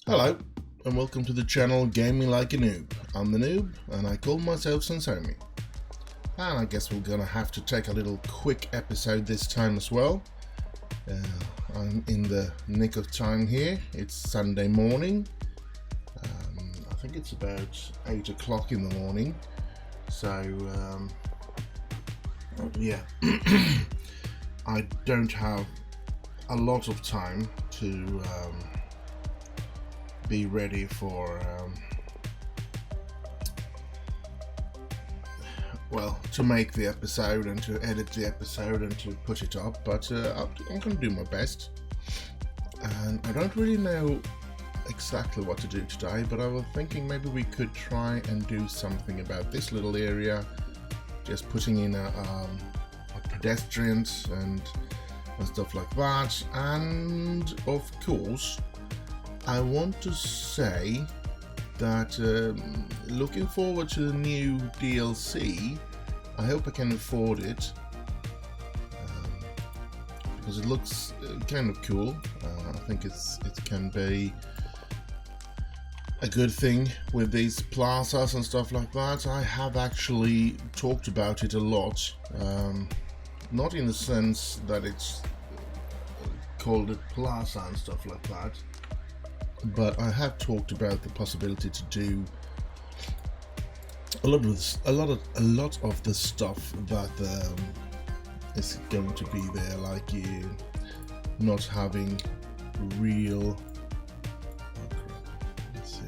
Hello, and welcome to the channel Gaming Like a Noob. I'm the noob, and I call myself Xenso. And I guess we're gonna have to take a little quick episode this time as well. I'm in the nick of time here. It's Sunday morning. I think it's about 8 o'clock in the morning. So, yeah, I don't have a lot of time to be ready for well, to make the episode and to edit the episode and to put it up, but I'm going to do my best. And I don't really know exactly what to do today, but I was thinking maybe we could try and do something about this little area, just putting in a pedestrians and stuff like that. And of course, I want to say that looking forward to the new DLC. I hope I can afford it because it looks kind of cool. I think it can be a good thing with these plazas and stuff like that. I have actually talked about it a lot, not in the sense that it's called a plaza and stuff like that, but I have talked about the possibility to do a lot of the stuff that is going to be there, like you not having real. Let's see.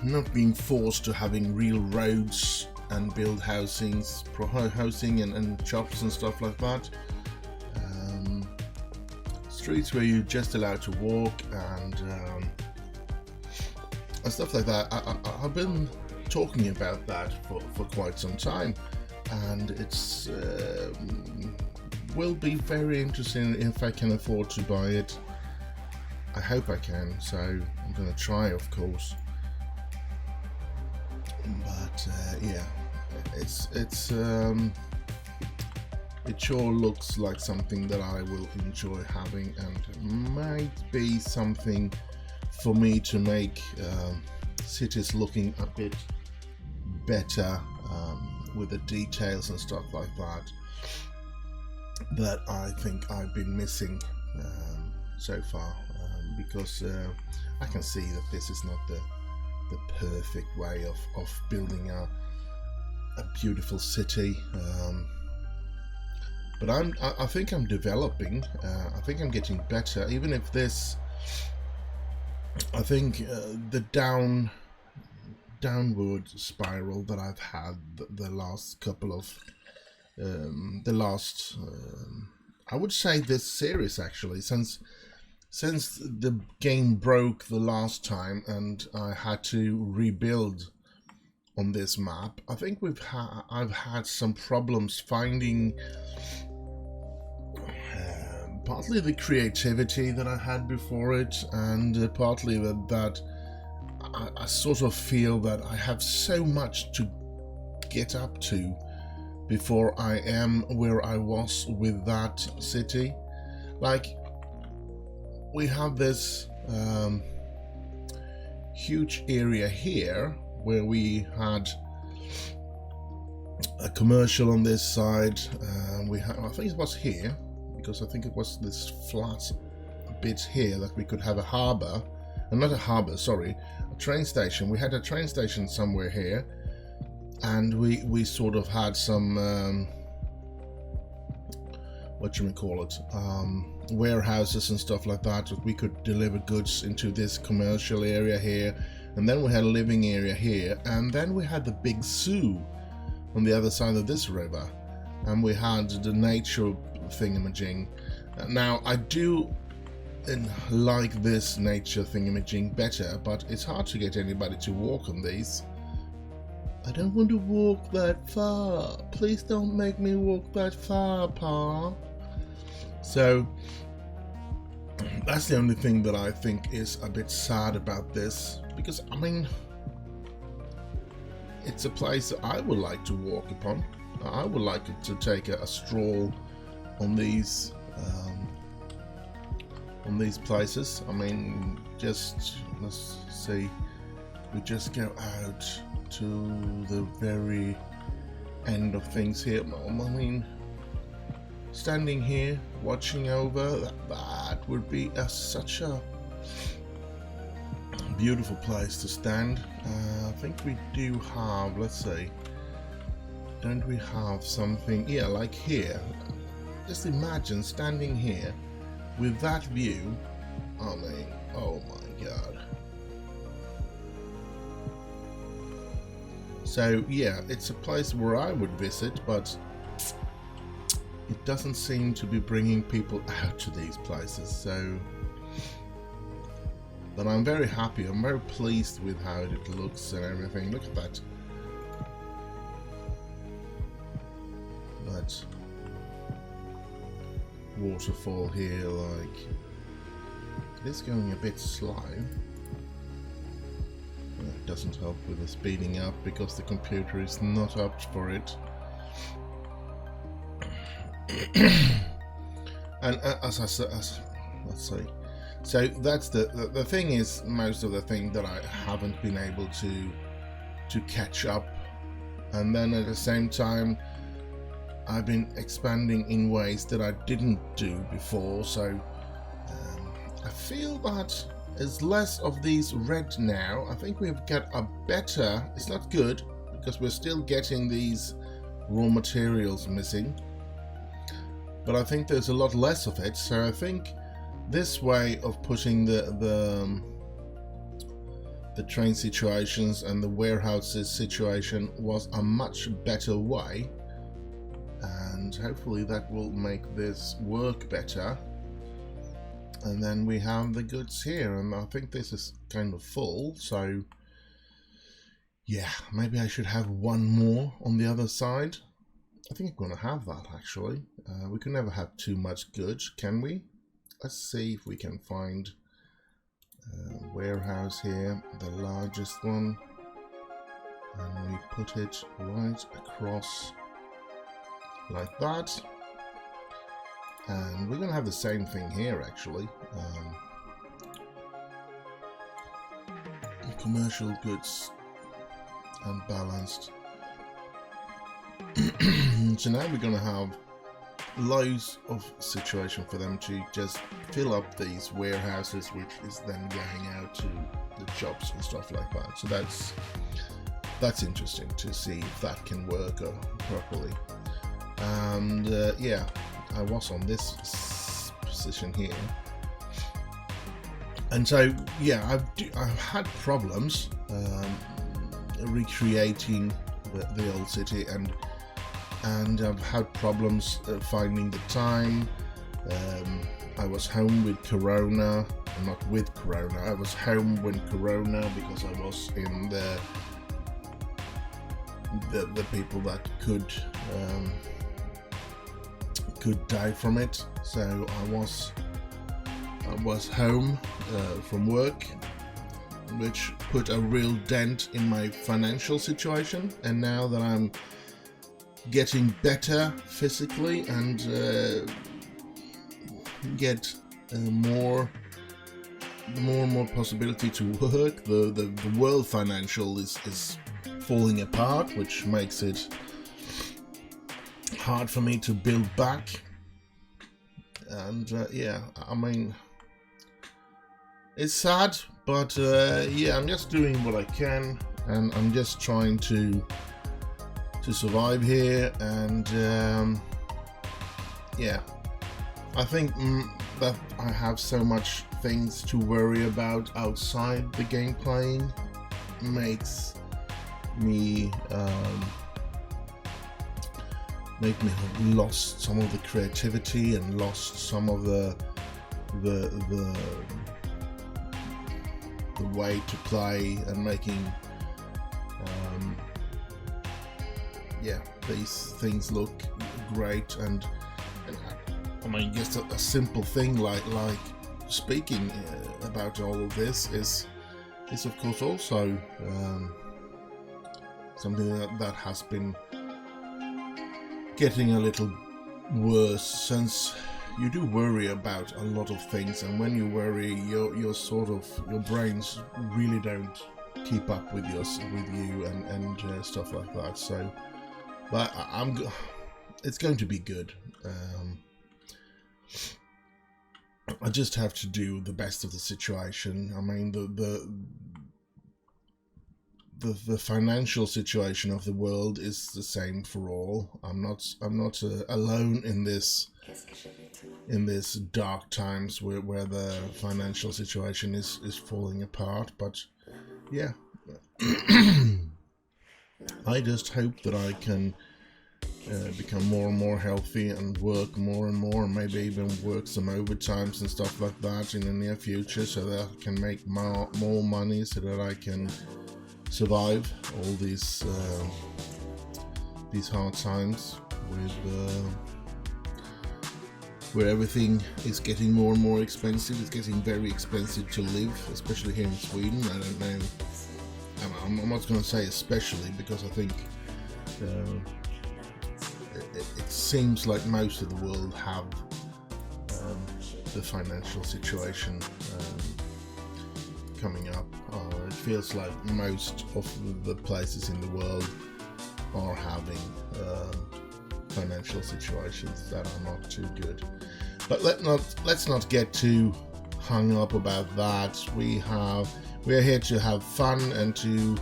Not being forced to having real roads and build housing and shops and stuff like that. Streets where you're just allowed to walk and stuff like that. I've been talking about that for quite some time, and it's will be very interesting if I can afford to buy it. I hope I can, so I'm gonna try, of course. But yeah, it sure looks like something that I will enjoy having, and might be something for me to make cities looking a bit better with the details and stuff like that I think I've been missing so far, because I can see that this is not the perfect way of building a beautiful city, but I think I'm developing. I think I'm getting better, even if this, I think the downward spiral that I've had the last couple of I would say this series, actually, since the game broke the last time and I had to rebuild on this map. I think I've had some problems finding partly the creativity that I had before it, and partly that I sort of feel that I have so much to get up to before I am where I was with that city. Like, we have this huge area here where we had a commercial on this side. I think it was here, because I think it was this flat bit here that we could have a harbour, and not a harbour, sorry, a train station. We had a train station somewhere here, and we sort of had some warehouses and stuff like that we could deliver goods into this commercial area here, and then we had a living area here, and then we had the big zoo on the other side of this river, and we had the nature thingamajig. Now, I do like this nature thingamajig better, but it's hard to get anybody to walk on these. I don't want to walk that far. Please don't make me walk that far, Pa. So that's the only thing that I think is a bit sad about this, because, I mean, it's a place that I would like to walk upon. I would like to take a stroll on these places. I mean, just let's see. We just go out to the very end of things here. I mean, standing here watching over that would be such a beautiful place to stand. I think we do have, let's see, don't we have something, yeah, like here. Just imagine standing here with that view. I mean, oh my god. So yeah, it's a place where I would visit, but it doesn't seem to be bringing people out to these places. So, but I'm very happy, I'm very pleased with how it looks and everything. Look at that. That waterfall here, like, it is going a bit slow. It doesn't help with the speeding up because the computer is not up for it. And as I said, let's see. So that's the thing is, most of the thing that I haven't been able to catch up, and then at the same time I've been expanding in ways that I didn't do before. So I feel that there's less of these red now. I think we've got a better, it's not good because we're still getting these raw materials missing, but I think there's a lot less of it. So I think this way of putting the train situations and the warehouses situation was a much better way, and hopefully that will make this work better. And then we have the goods here, and I think this is kind of full, so yeah, maybe I should have one more on the other side. I think I'm going to have that, actually. We can never have too much goods, can we? Let's see if we can find a warehouse here, the largest one, and we put it right across like that. And we're going to have the same thing here, actually. Commercial goods unbalanced. So now we're going to have loads of situation for them to just fill up these warehouses, which is then going out to the shops and stuff like that. So that's interesting to see if that can work properly. And yeah, I was on this position here, and so yeah, I've had problems recreating the old city, and I've had problems finding the time. I was home with Corona, not with Corona. I was home when Corona, because I was in the people that could die from it. So I was home from work, which put a real dent in my financial situation. And now that I'm getting better physically and get more and more possibility to work, the world financial is falling apart, which makes it hard for me to build back. And yeah, I mean, it's sad, but yeah, I'm just doing what I can, and I'm just trying to survive here. And yeah, I think that I have so much things to worry about outside the game playing makes me have lost some of the creativity and lost some of the way to play, and making yeah, these things look great. And I mean, just a simple thing like speaking about all of this is of course also something that has been getting a little worse, since you do worry about a lot of things, and when you worry, your brains really don't keep up with you and stuff like that. So, but it's going to be good. I just have to do the best of the situation. I mean, the financial situation of the world is the same for all. I'm not alone in this dark times where the financial situation is falling apart. But yeah, I just hope that I can become more and more healthy and work more and more, and maybe even work some overtimes and stuff like that in the near future, so that I can make more money, so that I can survive all these hard times where everything is getting more and more expensive. It's getting very expensive to live, especially here in Sweden. I don't know. I'm not going to say especially, because I think it seems like most of the world have the financial situation coming up. It feels like most of the places in the world are having financial situations that are not too good. But let's not get too hung up about that. We are here to have fun and to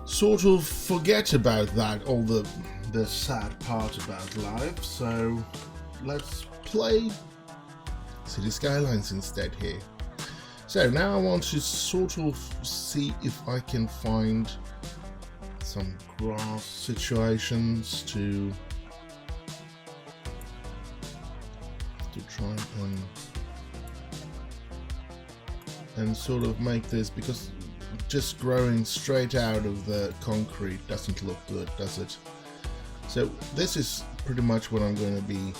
sort of forget about that, all the sad part about life. So let's play City Skylines instead here. So now I want to sort of see if I can find some grass situations to try and sort of make this, because just growing straight out of the concrete doesn't look good, does it? So this is pretty much what I'm going to be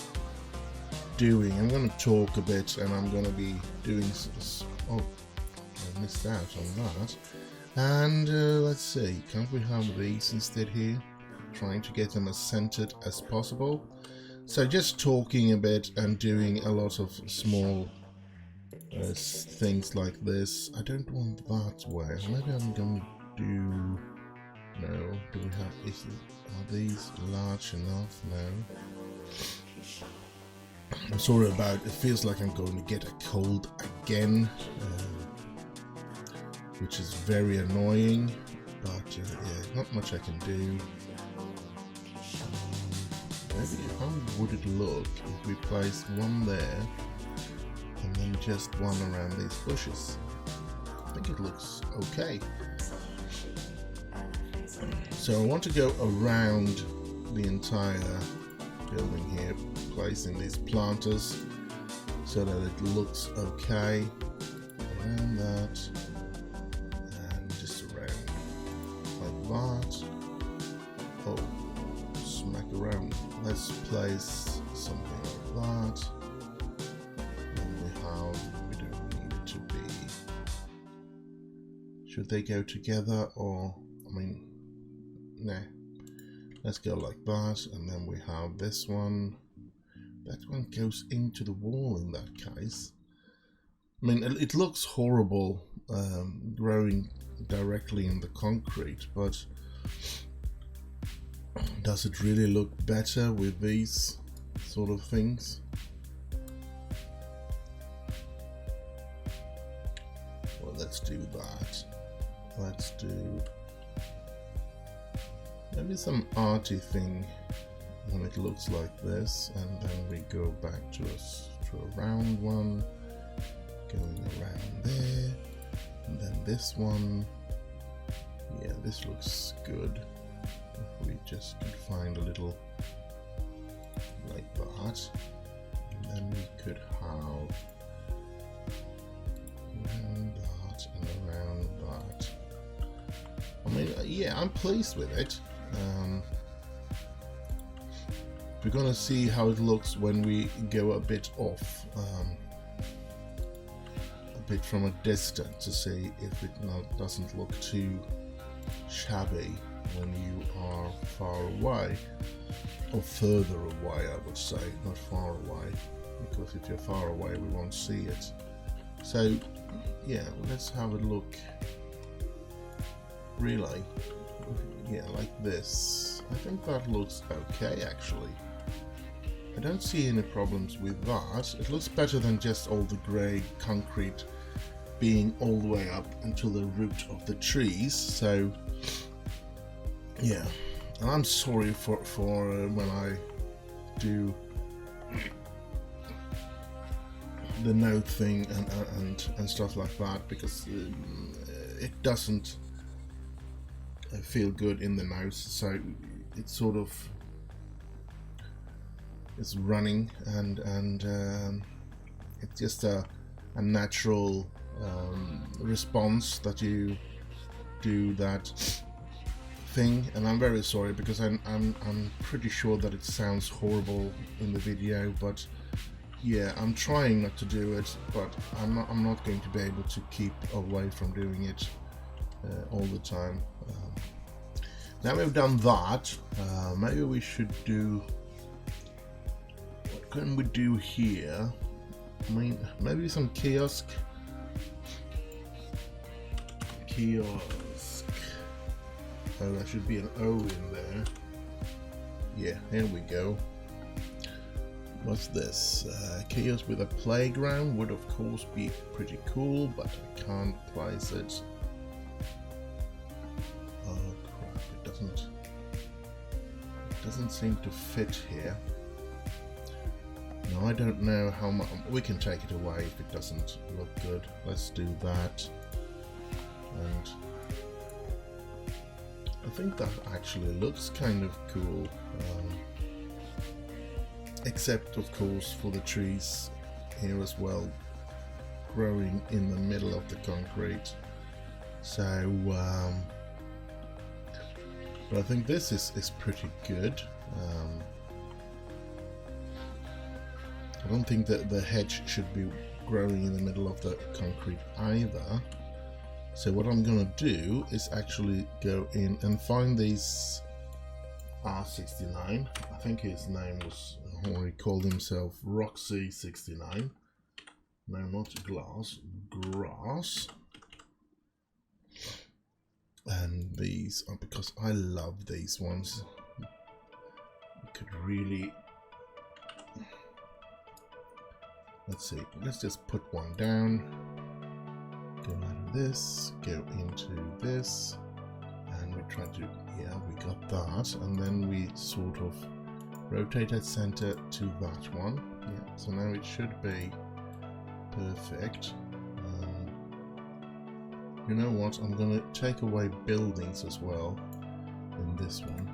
doing. I'm going to talk a bit, and I'm going to be doing oh, I missed out on that. And let's see, can't we have these instead here? Trying to get them as centered as possible. So just talking a bit and doing a lot of small things like this. I don't want that way. Maybe I'm going to do... No, do we have... Are these large enough? No. I'm sorry about... It feels like I'm going to get a cold again. Which is very annoying. But yeah, not much I can do. Maybe how would it look if we placed one there and then just one around these bushes? I think it looks okay. So I want to go around the entire building here, placing these planters so that it looks okay. Around that, and just around like that. Oh, smack around. Let's place something like that. Then we don't need it to be. Should they go together, or I mean, nah. Let's go like that, and then we have this one. That one goes into the wall in that case. I mean, it looks horrible growing directly in the concrete, but does it really look better with these sort of things? Well, let's do that. Let's do maybe some arty thing when it looks like this, and then we go back to a round one, going around there, and then this one. Yeah, this looks good. If we just could find a little like that, and then we could have around that and around that. I mean, yeah, I'm pleased with it. We're gonna see how it looks when we go a bit off, a bit from a distance, to see if it doesn't look too shabby. when you are far away, or further away I would say, not far away, because if you're far away we won't see it. So yeah, let's have a look. Really, yeah, like this. I think that looks okay actually. I don't see any problems with that. It looks better than just all the grey concrete being all the way up until the root of the trees. So yeah, and I'm sorry for when I do the node thing and stuff like that, because it doesn't feel good in the mouse. So it's sort of it's running and it's just a natural response that you do that thing, and I'm very sorry because I'm pretty sure that it sounds horrible in the video, but yeah, I'm trying not to do it, but I'm not going to be able to keep away from doing it all the time. Now we've done that, maybe we should do, what can we do here? I mean, maybe some kiosk. Oh, there should be an O in there. Yeah, here we go. What's this? Kiosk with a playground would of course be pretty cool, but I can't place it. Oh crap, it doesn't seem to fit here. No, I don't know how much. We can take it away if it doesn't look good. Let's do that. And I think that actually looks kind of cool, except of course for the trees here as well, growing in the middle of the concrete. So but I think this is pretty good. I don't think that the hedge should be growing in the middle of the concrete either. So what I'm gonna do is actually go in and find these R69. I think his name was, or he called himself Roxy69. No, not glass, grass. And these are, because I love these ones. You could really, let's see, let's just put one down. Go out of this, go into this, and we try to, yeah, we got that, and then we sort of rotate at center to that one. Yeah, so now it should be perfect. You know what, I'm gonna take away buildings as well in this one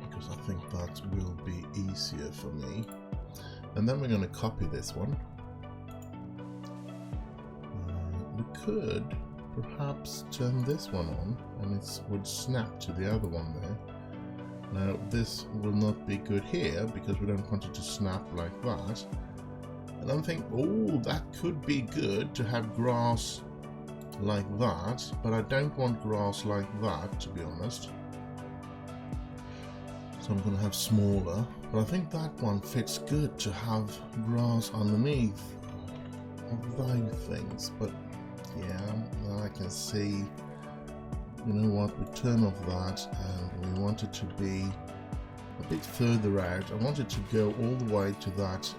because I think that will be easier for me. And then we're gonna copy this one. We could perhaps turn this one on and it would snap to the other one there. Now this will not be good here because we don't want it to snap like that. And I'm thinking, oh, that could be good to have grass like that, but I don't want grass like that, to be honest. So I'm going to have smaller, but I think that one fits good to have grass underneath of those things. But yeah, now I can see, you know what, we turn off that and we want it to be a bit further out. I want it to go all the way to that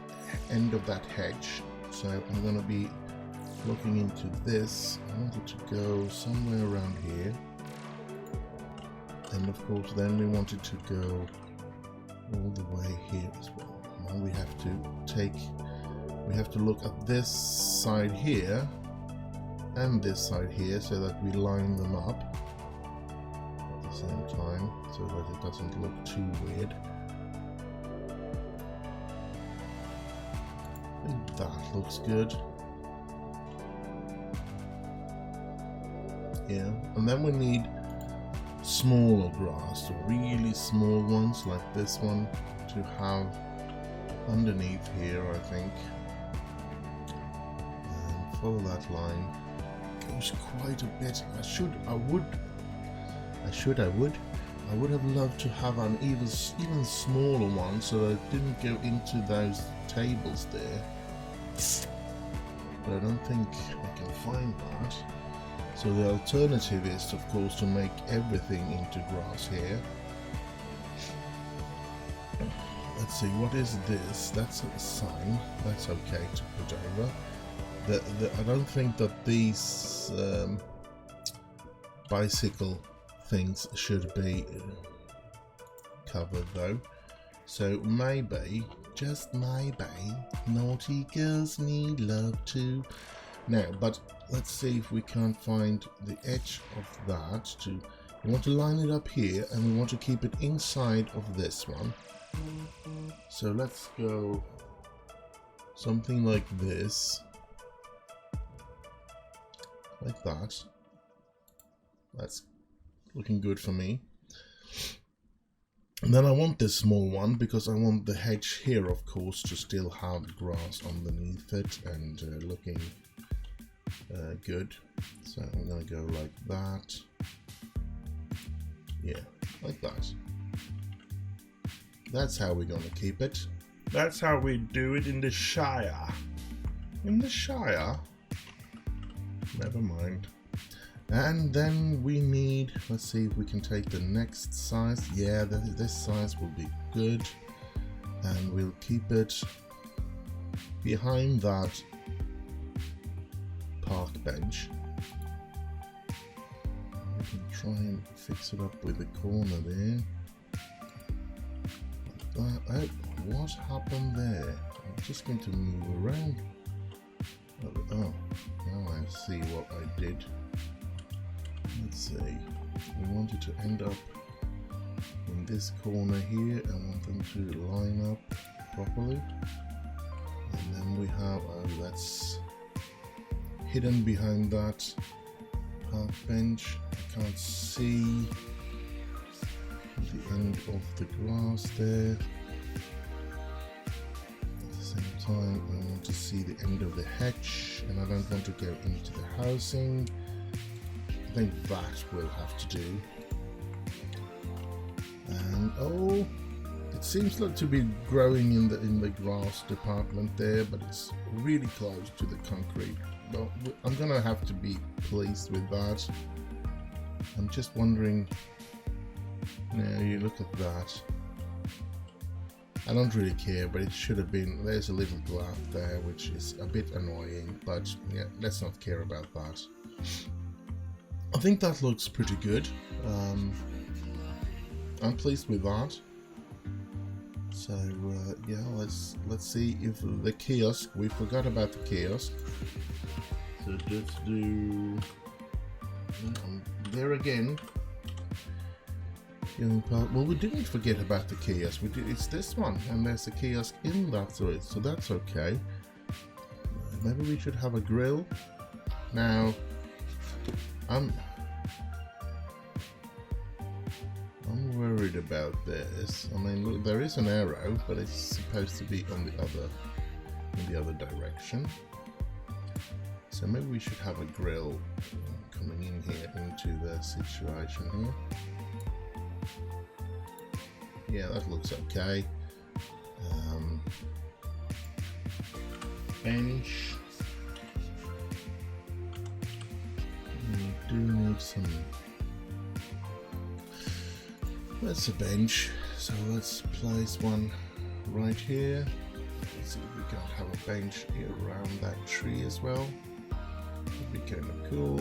end of that hedge, so I'm going to be looking into this. I want it to go somewhere around here, and of course then we want it to go all the way here as well. Now we have to look at this side here and this side here so that we line them up at the same time so that it doesn't look too weird. That looks good. Yeah, and then we need smaller grass, really small ones like this one to have underneath here, I think. And follow that line. It goes quite a bit. I would I would have loved to have an even smaller one so that it didn't go into those tables there. But I don't think I can find that. So the alternative is, of course, to make everything into grass here. Let's see, what is this? That's a sign. That's okay to put over. I don't think that these bicycle things should be covered though. So maybe, just maybe, naughty girls need love too. Now, but let's see if we can't find the edge of that. We want to line it up here, and we want to keep it inside of this one. So let's go something like this, like that. That's looking good for me. And then I want this small one because I want the hedge here, of course, to still have grass underneath it and looking good. So I'm gonna go like that. Yeah, like that. That's how we're gonna keep it. That's how we do it in the Shire. In the Shire? Never mind. And then we need, let's see if we can take the next size. Yeah, this size will be good. And we'll keep it behind that park bench. We can try and fix it up with the corner there. Oh, what happened there? I'm just going to move around. Oh, now I see what I did. Let's see. We want it to end up in this corner here. I want them to line up properly. And then we have, that's hidden behind that park bench. I can't see the end of the grass there. At the same time, I want to see the end of the hedge, and I don't want to go into the housing. I think that will have to do. And oh, it seems like to be growing in the grass department there, but it's really close to the concrete. Well, I'm gonna have to be pleased with that. I'm just wondering. Now you look at that. I don't really care, but it should have been. There's a little gap there, which is a bit annoying, but yeah, let's not care about that. I think that looks pretty good. I'm pleased with that. So yeah, let's see if the kiosk. We forgot about the kiosk. So let's do there again. Well, we didn't forget about the kiosk. It's this one, and there's a kiosk in that, so that's okay. Maybe we should have a grill. Now, I'm worried about this. I mean, look, there is an arrow, but it's supposed to be on the other direction. So maybe we should have a grill coming in here into the situation here. Yeah, that looks okay. Bench. We do need some. That's a bench, so let's place one right here. Let's see if we can have a bench here around that tree as well. That'd be kind of cool.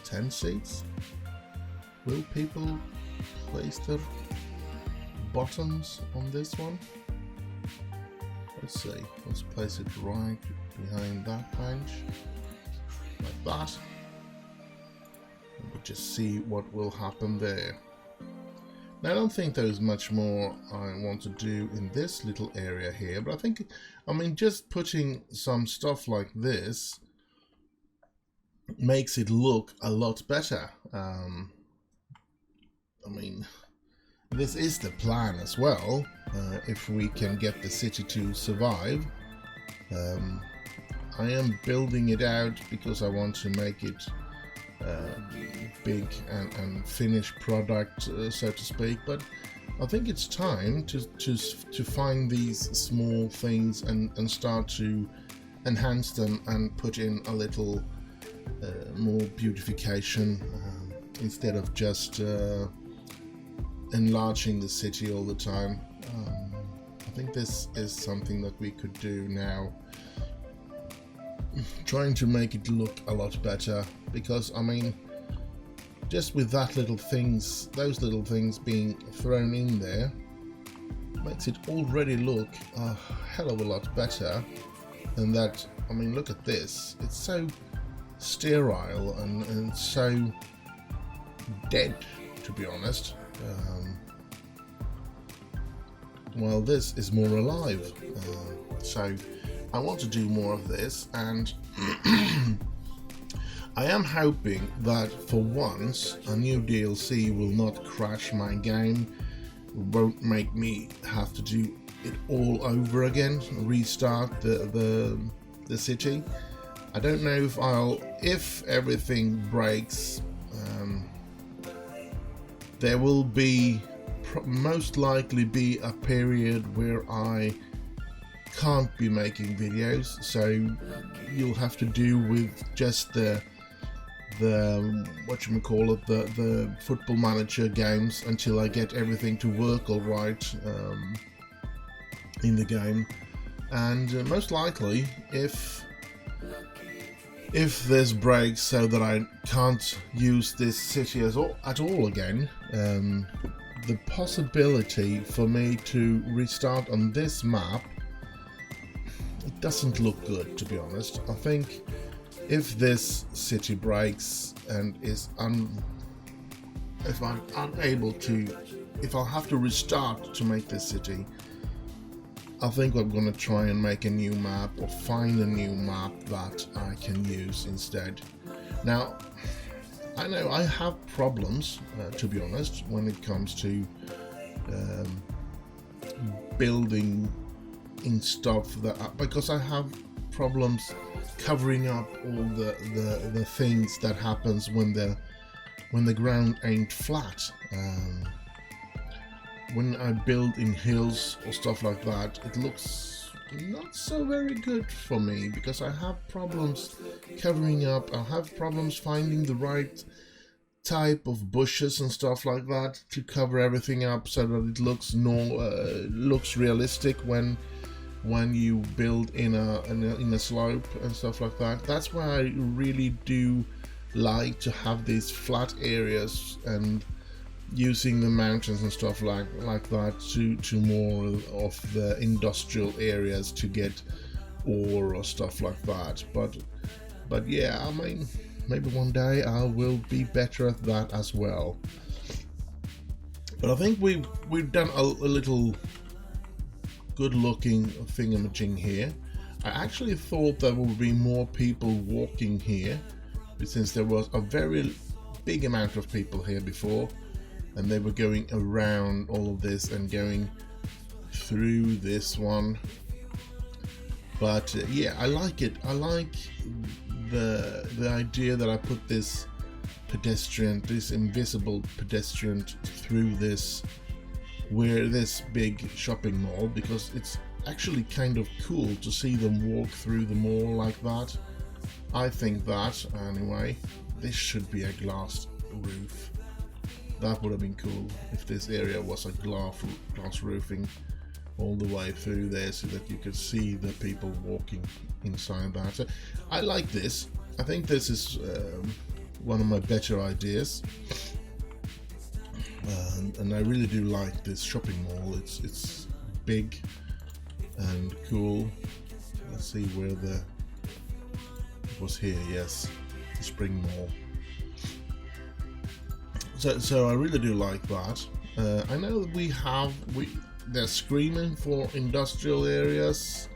10 seats. Will people place their bottoms on this one? Let's see. Let's place it right behind that bench, like that. And we'll just see what will happen there. Now, I don't think there's much more I want to do in this little area here, but I mean, just putting some stuff like this makes it look a lot better. I mean, this is the plan as well. If we can get the city to survive, I am building it out because I want to make it big and finished product, so to speak. But I think it's time to find these small things and start to enhance them and put in a little more beautification instead of just enlarging the city all the time. I think this is something that we could do now, trying to make it look a lot better, because I mean, just with those little things being thrown in there makes it already look a hell of a lot better than that. I mean, look at this, it's so sterile and so dead, to be honest. Well, this is more alive, so I want to do more of this, and I am hoping that for once a new DLC will not crash my game, won't make me have to do it all over again, restart the city. I don't know if everything breaks, there will be most likely be a period where I can't be making videos, so you'll have to do with just the whatchamacallit, the football manager games until I get everything to work all right in the game. And most likely, if this breaks so that I can't use this city at all again, the possibility for me to restart on this map, it doesn't look good, to be honest. I think if this city breaks and if I'm unable to, if I'll have to restart to make this city, I think I'm going to try and make a new map or find a new map that I can use instead. Now, I know I have problems, to be honest, when it comes to building in stuff because I have problems covering up all the things that happens when the ground ain't flat. When I build in hills or stuff like that, it looks not so very good for me because I have problems covering up. I have problems finding the right type of bushes and stuff like that to cover everything up so that it looks realistic when you build in a slope and stuff like that. That's why I really do like to have these flat areas and using the mountains and stuff like that to more of the industrial areas to get ore or stuff like that. But yeah, I mean, maybe one day I will be better at that as well. But I think we've done a little good looking thingamajig here. I actually thought there would be more people walking here, since there was a very big amount of people here before, and they were going around all of this and going through this one. But yeah, I like it. I like the idea that I put this invisible pedestrian through this big shopping mall, because it's actually kind of cool to see them walk through the mall like that. I think that, anyway. This should be a glass roof. That would have been cool if this area was a glass roofing all the way through there so that you could see the people walking inside that. So I like this. I think this is one of my better ideas. And I really do like this shopping mall. It's big and cool. Let's see where it was here. Yes, the Spring Mall. So I really do like that. I know that they're screaming for industrial areas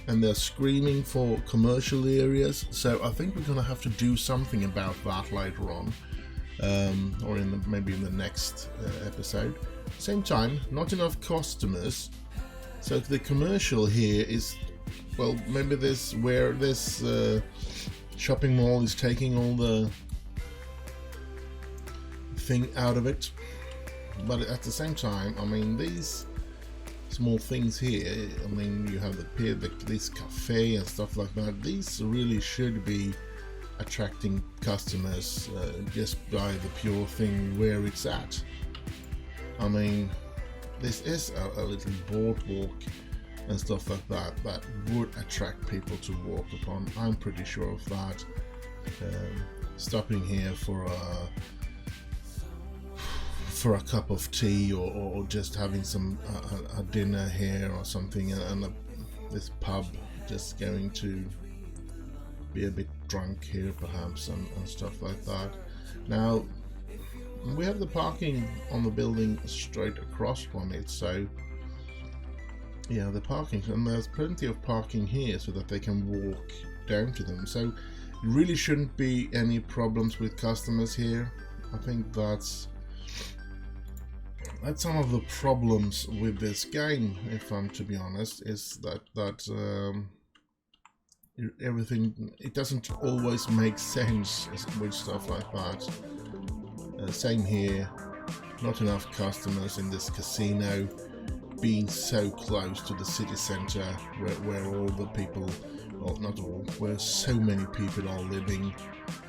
and they're screaming for commercial areas. So I think we're gonna have to do something about that later on. Or maybe in the next episode. Same time, not enough customers, so the commercial here is well, maybe this where this shopping mall is taking all the thing out of it, but at the same time, I mean, these small things here, I mean, you have the pier, this cafe and stuff like that, these really should be attracting customers just by the pure thing where it's at. I mean, this is a little boardwalk and stuff like that that would attract people to walk upon. I'm pretty sure of that. Stopping here for a cup of tea, or just having some a dinner here or something, and this pub, just going to be a bit drunk here perhaps, and stuff like that. Now we have the parking on the building straight across from it, so yeah, the parking, and there's plenty of parking here so that they can walk down to them, so it really shouldn't be any problems with customers here. I think that's some of the problems with this game, if I'm to be honest, is that everything, it doesn't always make sense with stuff like that. Same here, not enough customers in this casino, being so close to the city center where all the people, well, not all, where so many people are living.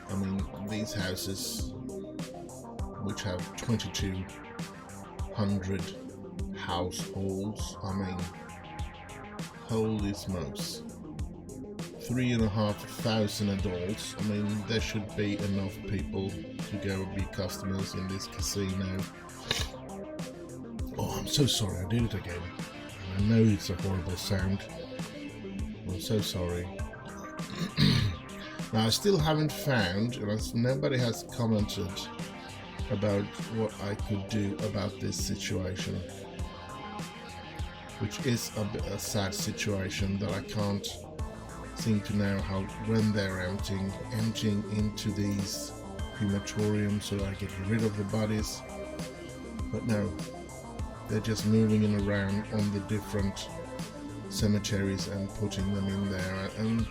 I mean, these houses, which have 2,200 households, I mean, holy smokes, 3,500 adults. I mean, there should be enough people to go be customers in this casino. Oh, I'm so sorry, I did it again. I know it's a horrible sound. I'm so sorry. Now, I still haven't found, and nobody has commented about what I could do about this situation, which is a sad situation that I can't seem to know how, when they're emptying into these crematoriums so I get rid of the bodies, but no, they're just moving it around on the different cemeteries and putting them in there, and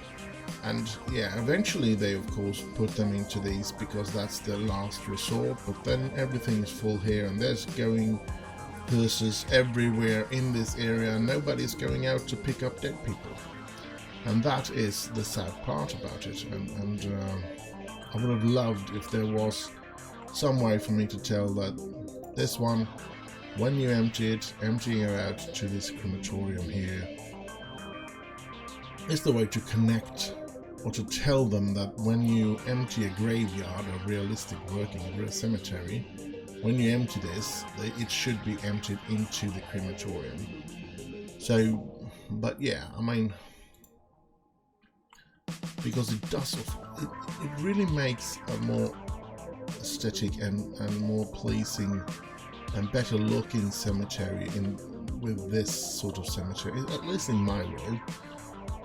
yeah, eventually they of course put them into these because that's their last resort, but then everything is full here and there's going hearses everywhere in this area and nobody's going out to pick up dead people. And that is the sad part about it, and I would have loved if there was some way for me to tell that this one, when you emptying it out to this crematorium here, is the way to connect, or to tell them that when you empty a graveyard, a realistic working cemetery, when you empty this, it should be emptied into the crematorium. So, but yeah, I mean, because it does, it really makes a more aesthetic and more pleasing and better looking cemetery with this sort of cemetery, at least in my world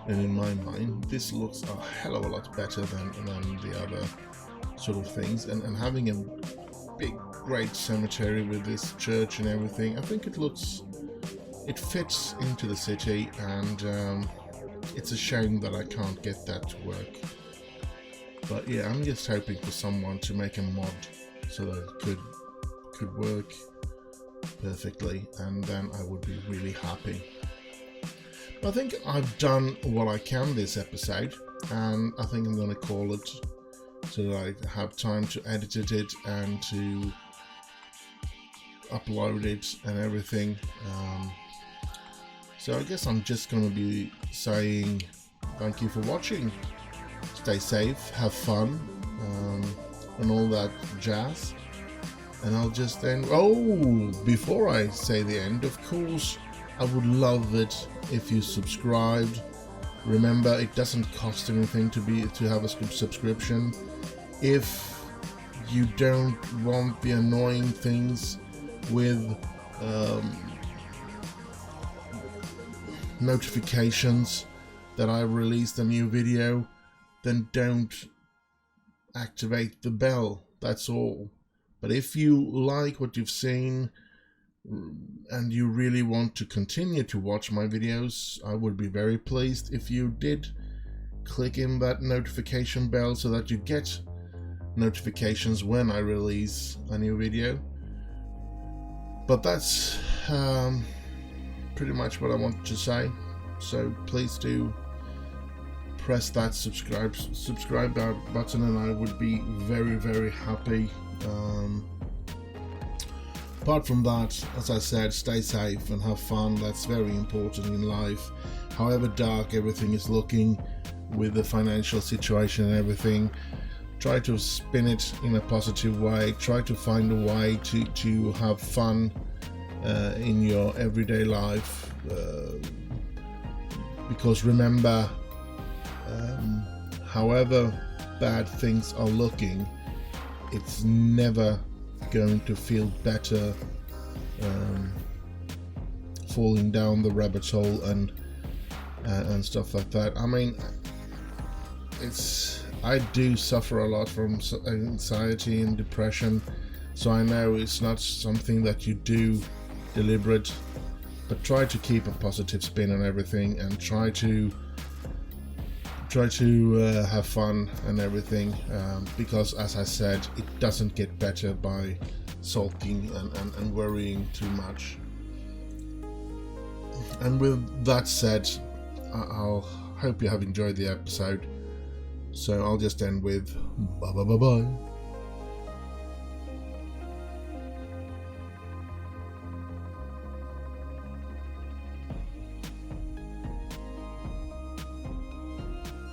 and in my mind. This looks a hell of a lot better than the other sort of things, and having a big great cemetery with this church and everything, I think it fits into the city, and it's a shame that I can't get that to work. But yeah, I'm just hoping for someone to make a mod so that it could work perfectly, and then I would be really happy. I think I've done what I can this episode, and I think I'm going to call it so that I have time to edit it and to upload it and everything. So I guess I'm just going to be saying thank you for watching. Stay safe, have fun, and all that jazz. And I'll just end. Oh, before I say the end, of course, I would love it if you subscribed. Remember, it doesn't cost anything to have a subscription. If you don't want the annoying things with notifications that I released a new video, then don't activate the bell. That's all. But if you like what you've seen, and you really want to continue to watch my videos, I would be very pleased if you did click in that notification bell so that you get notifications when I release a new video. But that's pretty much what I wanted to say, so please do press that subscribe button and I would be very happy. Apart from that, as I said, stay safe and have fun. That's very important in life. However dark everything is looking with the financial situation and everything, try to spin it in a positive way. Try to find a way to have fun in your everyday life, because remember, however bad things are looking, it's never going to feel better falling down the rabbit hole and stuff like that. I mean, I do suffer a lot from anxiety and depression, so I know it's not something that you do deliberate, but try to keep a positive spin on everything and try to have fun and everything, because as I said, it doesn't get better by sulking and worrying too much. And with that said, I'll hope you have enjoyed the episode, so I'll just end with bye.